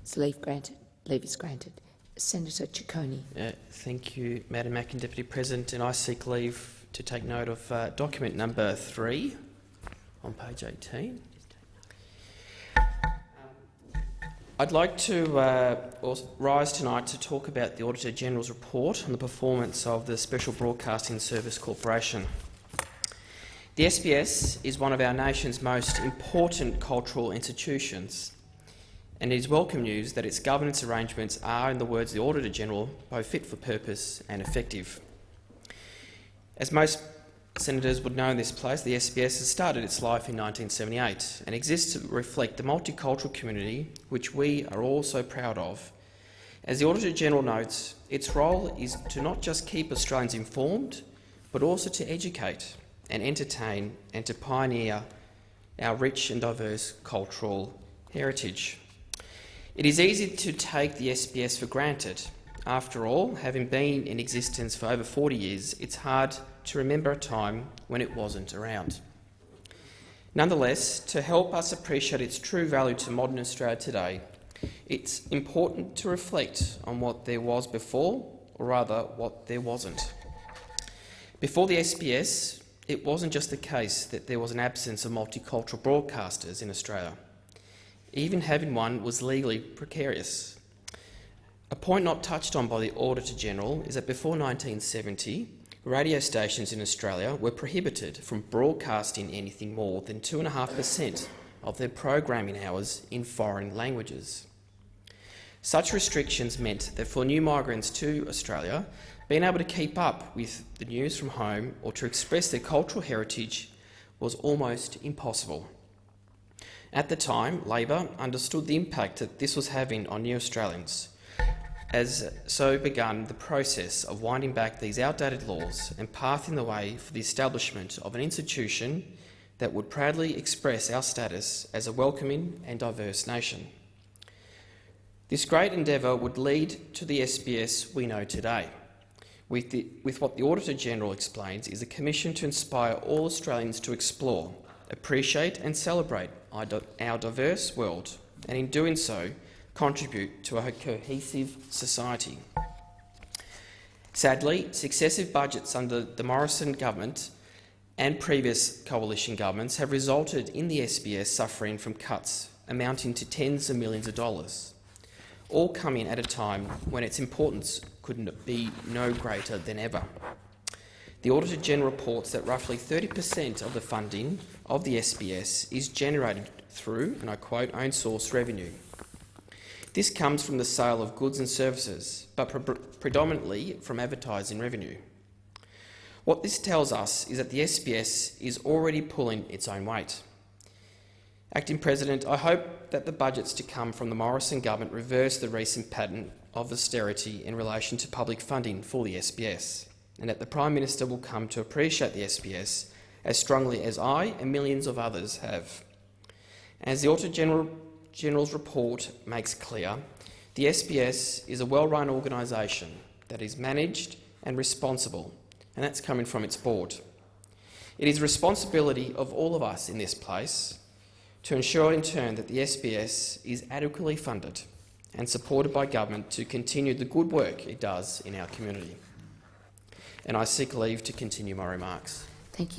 So leave granted. Leave is granted. Senator Ciccone. Thank you, Madam Acting Deputy President, and I seek leave to take note of document number 3 on page 18. I'd like to rise tonight to talk about the Auditor-General's report on the performance of the Special Broadcasting Service Corporation. The SBS is one of our nation's most important cultural institutions, and it is welcome news that its governance arrangements are, in the words of the Auditor-General, both fit for purpose and effective. As most senators would know in this place, the SBS has started its life in 1978 and exists to reflect the multicultural community which we are all so proud of. As the Auditor-General notes, its role is to not just keep Australians informed, but also to educate and entertain and to pioneer our rich and diverse cultural heritage. It is easy to take the SBS for granted. After all, having been in existence for over 40 years, it's hard to remember a time when it wasn't around. Nonetheless, to help us appreciate its true value to modern Australia today, it's important to reflect on what there was before, or rather what there wasn't. Before the SBS, it wasn't just the case that there was an absence of multicultural broadcasters in Australia. Even having one was legally precarious. A point not touched on by the Auditor-General is that before 1970, radio stations in Australia were prohibited from broadcasting anything more than 2.5% of their programming hours in foreign languages. Such restrictions meant that for new migrants to Australia, being able to keep up with the news from home or to express their cultural heritage was almost impossible. At the time, Labor understood the impact that this was having on new Australians, as so began the process of winding back these outdated laws and pathing the way for the establishment of an institution that would proudly express our status as a welcoming and diverse nation. This great endeavour would lead to the SBS we know today, with what the Auditor-General explains is a commission to inspire all Australians to explore, appreciate and celebrate our diverse world, and in doing so, contribute to a cohesive society. Sadly, successive budgets under the Morrison government and previous coalition governments have resulted in the SBS suffering from cuts amounting to tens of millions of dollars, all coming at a time when its importance could be no greater than ever. The Auditor-General reports that roughly 30% of the funding of the SBS is generated through, and I quote, own source revenue. This comes from the sale of goods and services, but predominantly from advertising revenue. What this tells us is that the SBS is already pulling its own weight. Acting President, I hope that the budgets to come from the Morrison government reverse the recent pattern of austerity in relation to public funding for the SBS, and that the Prime Minister will come to appreciate the SBS as strongly as I and millions of others have. As the Auditor-General's report makes clear, the SBS is a well-run organisation that is managed and responsible, and that's coming from its board. It is the responsibility of all of us in this place to ensure in turn that the SBS is adequately funded and supported by government to continue the good work it does in our community. And I seek leave to continue my remarks.